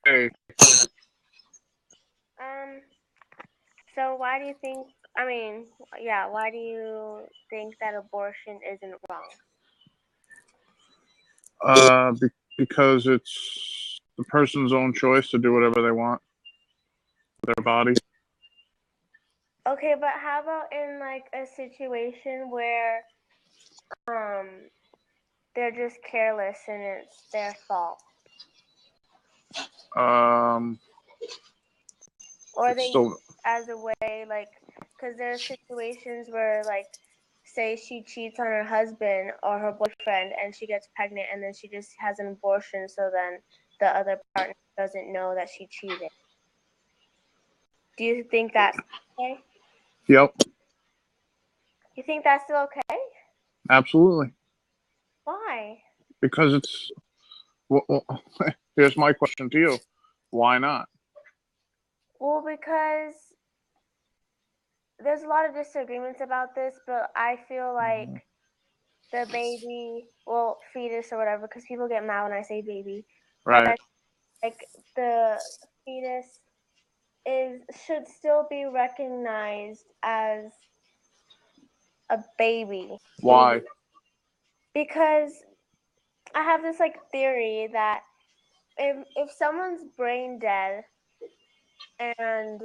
Hey, Um, so why do you think, why do you think that abortion isn't wrong? because it's the person's own choice to do whatever they want with their body. Okay, but how about in like a situation where um they're just careless and it's their fault? Um, Or it's they use still it as a way, like, because there are situations where, like, say she cheats on her husband or her boyfriend and she gets pregnant and then she just has an abortion so then the other partner doesn't know that she cheated. Do you think that's okay? yep, You think that's still okay? absolutely. Why? Because it's well, here's my question to you: why not? Well, because there's a lot of disagreements about this, but I feel like the baby, well, fetus or whatever, because people get mad when I say baby, but Right? like the fetus should still be recognized as a baby. Why? Because I have this like theory that if someone's brain dead and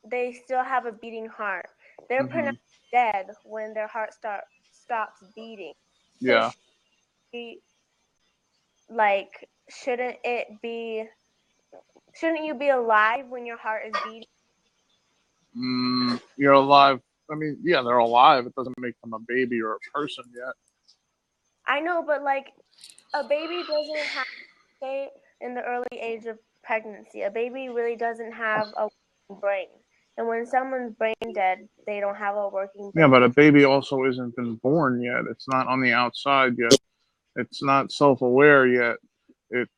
they still have a beating heart, they're Hmm. pronounced dead when their heart stops beating. So Yeah. be like shouldn't you be alive when your heart is beating? You're alive. I mean, yeah, they're alive. It doesn't make them a baby or a person yet. I know, but like a baby doesn't have, say, in the early age of pregnancy, a baby really doesn't have a working brain. And when someone's brain dead, they don't have a working Yeah, brain. but a baby also isn't been born yet. It's not on the outside yet. It's not self-aware yet. It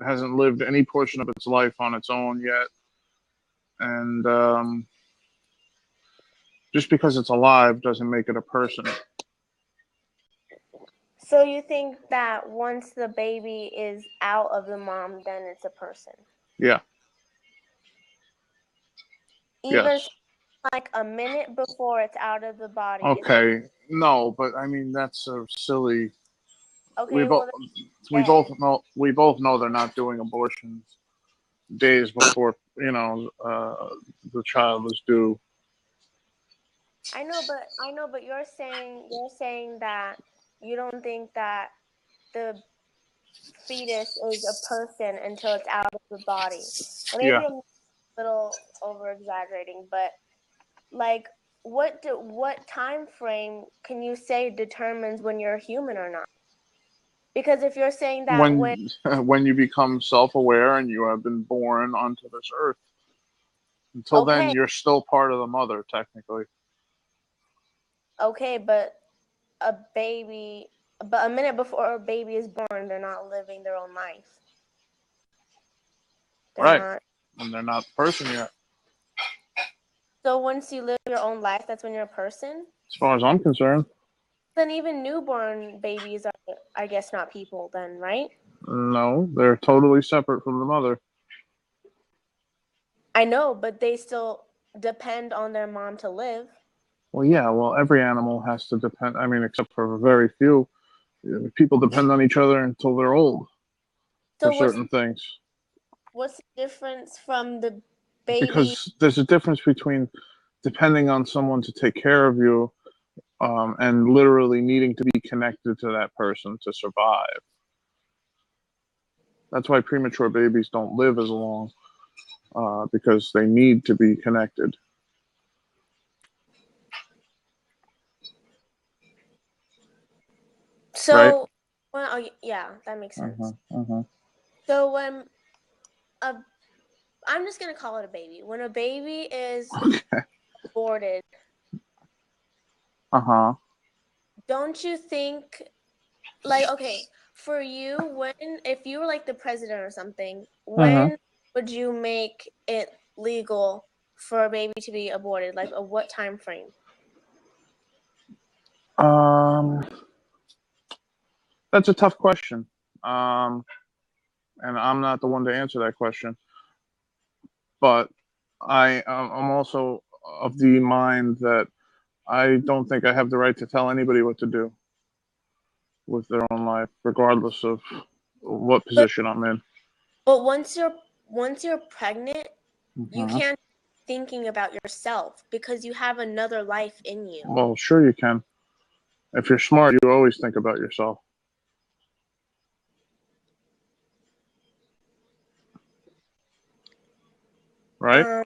hasn't lived any portion of its life on its own yet, and just because it's alive doesn't make it a person. So you think that once the baby is out of the mom, then it's a person? Yeah. Even Yes. like a minute before it's out of the body, it's Okay. No, but I mean that's so silly. We okay. both Well, we they're dead. both know they're not doing abortions days before the child is due. I know, but you're saying that you don't think that the fetus is a person until it's out of the body. Or maybe Yeah. I'm a little over exaggerating, but like what time frame can you say determines when you're a human or not? Because if you're saying that when When when you become self-aware and you have been born onto this earth, until then okay, you're still part of the mother technically. okay, a baby but a minute before a baby is born, they're not living their own life. They're Right. not. And they're not a person yet. So once you live your own life, that's when you're a person? As far as I'm concerned. Then even newborn babies are, I guess, not people then, right? No, they're totally separate from the mother. I know, but they still depend on their mom to live. Well, yeah, well, every animal has to depend. I mean, except for very few. People depend on each other until they're old for So certain things. what's the difference from the baby? Because there's a difference between depending on someone to take care of you and literally needing to be connected to that person to survive. That's why premature babies don't live as long because they need to be connected, right? So, well, oh, yeah, that makes Uh-huh, sense. uh-huh. So when a, I'm just gonna call it a baby. When a baby is Okay. aborted, Uh-huh. don't you think, like, okay, for you, when if you were like the president or something, Uh-huh. when would you make it legal for a baby to be aborted? Like, what time frame? Um, that's a tough question. Um, and I'm not the one to answer that question. But I'm also of the mind that I don't think I have the right to tell anybody what to do with their own life, regardless of what position I'm in. But once you're pregnant, you Mhm. can't be thinking about yourself because you have another life in you. Well, sure you can. If you're smart, you always think about yourself. Right?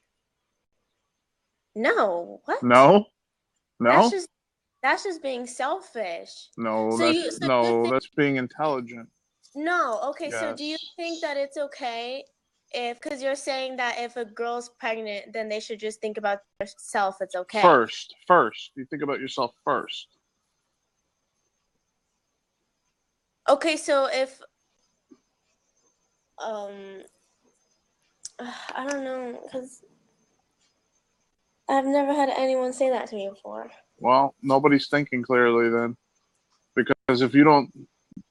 No, what? No? That's No? just being selfish. No, So you think that's being intelligent. no, okay, so do you Yes. think that it's okay if because you're saying that if a girl's pregnant, then they should just think about themselves, it's okay. First. You think about yourself first. Okay, so if I don't know, because I've never had anyone say that to me before. Well, nobody's thinking clearly then. Because if you don't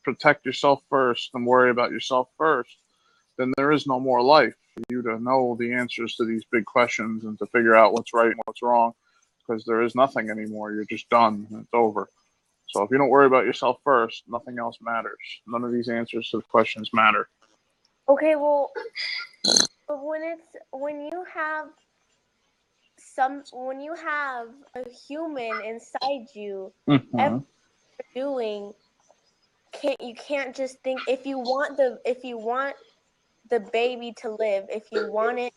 protect yourself first and worry about yourself first, then there is no more life for you to know the answers to these big questions and to figure out what's right and what's wrong, because there is nothing anymore. You're just done. It's over. So if you don't worry about yourself first, nothing else matters. None of these answers to the questions matter. Okay, well, but when you have a human inside you, everything Mm-hmm. you're doing you can't just think if you want the baby to live, if you want it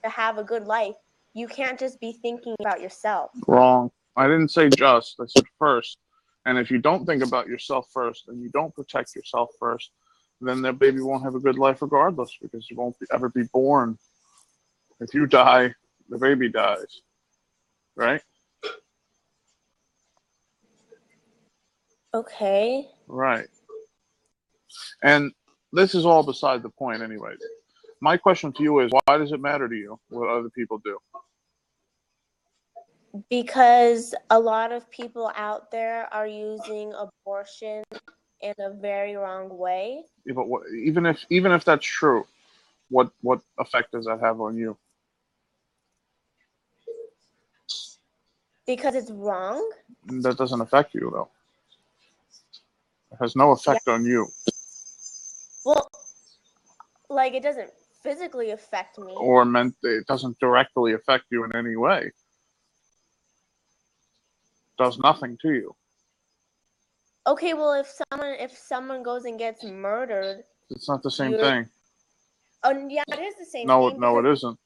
to have a good life, you can't just be thinking about yourself. Wrong. I didn't say just. I said first. And if you don't think about yourself first and you don't protect yourself first, then that baby won't have a good life regardless, because you won't ever be born. If you die, the baby dies. Right? Okay. Right. And this is all beside the point, anyway. My question to you is, why does it matter to you what other people do? Because a lot of people out there are using abortion in a very wrong way. Yeah, but even if that's true, what effect does that have on you? Because it's wrong. That doesn't affect you, though. It has no effect on you. Well, like it doesn't physically affect me. Or meant it doesn't directly affect you in any way. It does nothing to you. Okay, well, if someone goes and gets murdered, It's not the same thing. Oh, yeah, it is the same No, thing. no, Because it isn't.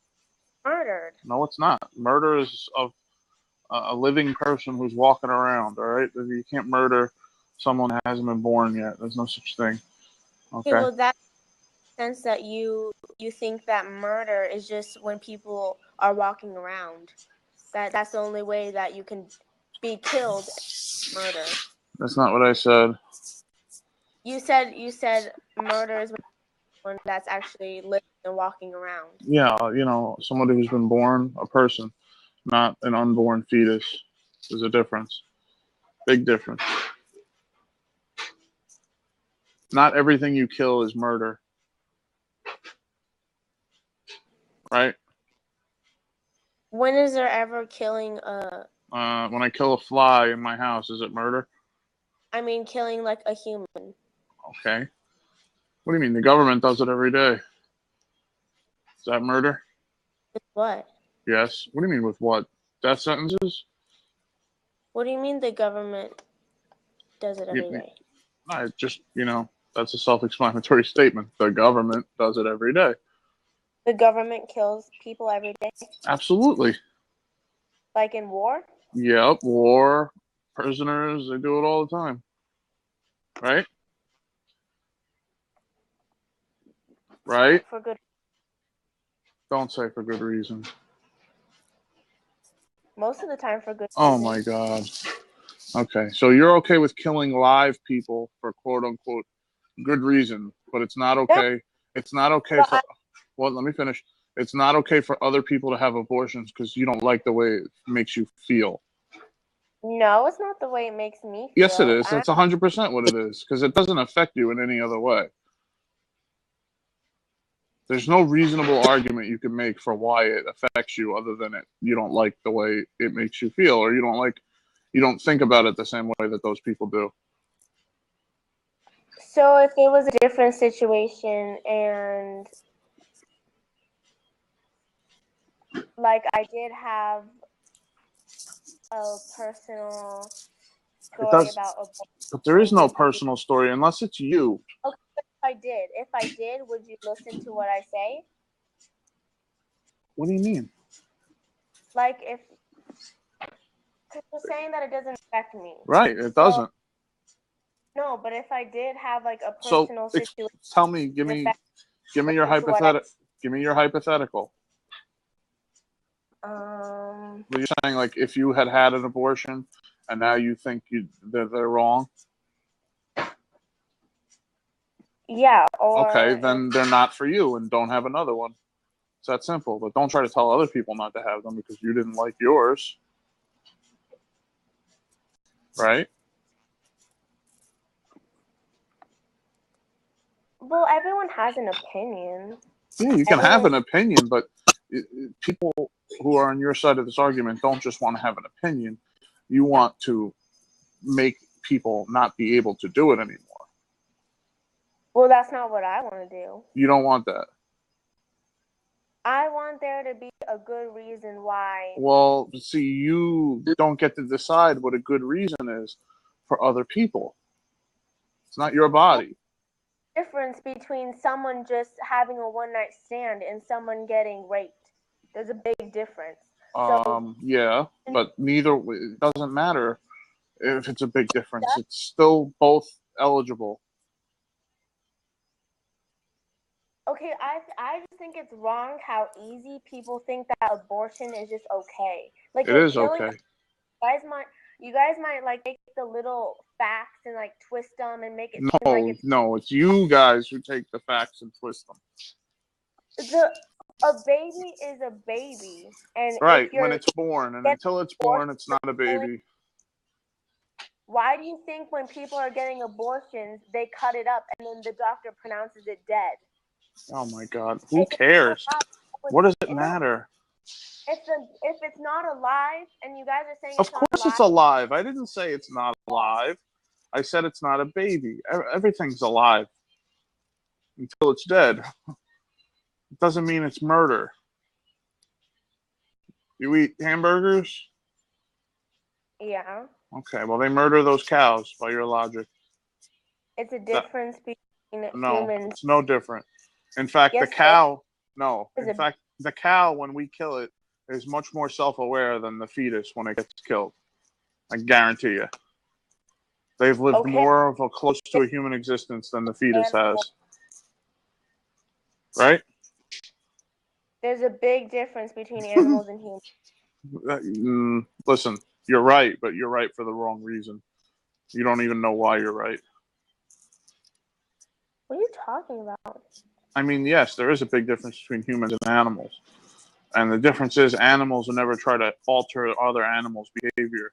murdered. No, it's not. Murder is of a living person who's walking around. All right, you can't murder someone that hasn't been born yet. There's no such thing. Okay. Well, that sense that you think that murder is just when people are walking around. That's the only way that you can be killed. Murder. That's not what I said. You said murder is when that's actually living and walking around. Yeah, somebody who's been born, a person, not an unborn fetus. There's a difference. Big difference. Not everything you kill is murder. Right? When is there ever killing a? When I kill a fly in my house, is it murder? I mean, killing like a human. Okay. What do you mean? The government does it every day. Is that murder? With what? Yes. What do you mean with what? Death sentences? What do you mean the government does it every day? I just, that's a self-explanatory statement. The government does it every day. The government kills people every day? Absolutely. Like in war? Yep. War, prisoners, they do it all the time. Right? Right? For good. Don't say for good reason. Most of the time for good reason. Oh my God. Okay. So you're okay with killing live people for quote unquote good reason, but it's not okay. It's not okay for, well, let me finish. It's not okay for other people to have abortions because you don't like the way it makes you feel. No, it's not the way it makes me feel. Yes, it is. That's 100% what it is, because it doesn't affect you in any other way. There's no reasonable argument you can make for why it affects you other than you don't like the way it makes you feel, or you don't think about it the same way that those people do. So if it was a different situation and like I did have a personal It story does, about but there is no would you, personal story unless it's you. okay, if I did, would you listen to what I say? What do you mean? Like if you're saying that it doesn't affect me. Right, it So, doesn't. no, but if I did have like a So personal situation, tell me, give me your hypothetical. Give me your hypothetical. You're saying like if you had had an abortion and now you think that they're wrong. Yeah. Or Okay, then they're not for you and don't have another one. It's that simple. But don't try to tell other people not to have them because you didn't like yours. Right? well, everyone has an opinion. Yeah, you can have an opinion, but people who are on your side of this argument don't just want to have an opinion. You want to make people not be able to do it anymore. Well, that's not what I want to do. You don't want that. I want there to be a good reason why. Well, see, you don't get to decide what a good reason is for other people. It's not your body. Difference between someone just having a one-night stand and someone getting raped. There's a big difference. Yeah, but it doesn't matter if it's a big difference. It's still both eligible. Okay, I just think it's wrong how easy people think that abortion is just okay. Like it is okay. You guys might like take the little facts and like twist them and make it no, seem like it's no, it's you guys who take the facts and twist them. A baby is a baby, and right when it's born, and until it's born, it's not a baby. Why do you think when people are getting abortions, they cut it up and then the doctor pronounces it dead? Oh my God, who cares? What does it matter? If it's not alive, and you guys are saying of course it's alive. I didn't say it's not alive. I said it's not a baby. Everything's alive until it's dead. It doesn't mean it's murder. You eat hamburgers? Yeah. Okay, well, they murder those cows by your logic. It's a difference between no, humans. It's no different. In fact, the cow, no. In fact, the cow, when we kill it, is much more self-aware than the fetus when it gets killed. I guarantee you. They've lived more of a close to a human existence than the fetus has. Right? There's a big difference between animals and humans. Listen, you're right, but you're right for the wrong reason. You don't even know why you're right. What are you talking about? I mean, yes, there is a big difference between humans and animals. And the difference is animals will never try to alter other animals' behavior.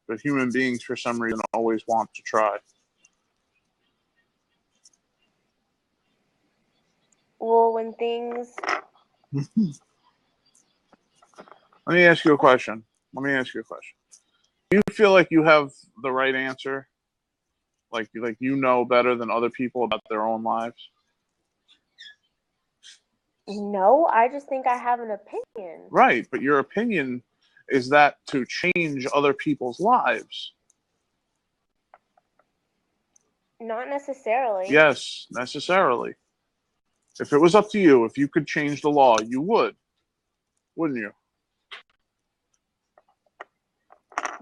But human beings, for some reason, always want to try. Well, when things... Let me ask you a question. Do you feel like you have the right answer? Like you know better than other people about their own lives? No, I just think I have an opinion. Right, but your opinion is that to change other people's lives. Not necessarily. Yes, necessarily. If it was up to you, if you could change the law, you would. Wouldn't you?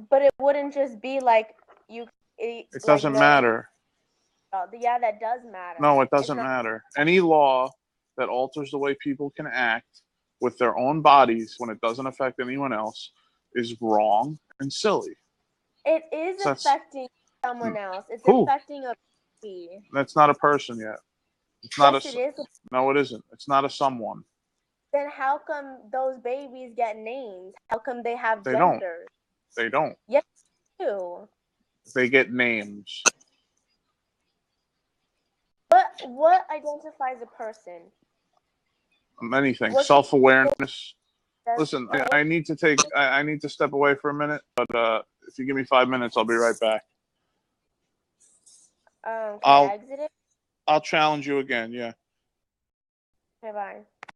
But it wouldn't just be like you... It doesn't matter. Yeah, that does matter. No, it doesn't matter. Any law that alters the way people can act with their own bodies when it doesn't affect anyone else is wrong and silly. It is affecting someone else. It's affecting a baby. That's not a person yet. It's not it is. No, it isn't. It's not a someone. Then how come those babies get names? How come they have genders? They don't. Yes, they do. They get names. What identifies a person? anything. What's- Self-awareness. That's- Listen, I need to I need to step away for a minute, but if you give me 5 minutes, I'll be right back. Can I'll- I exit it? I'll challenge you again. Yeah. Okay, bye.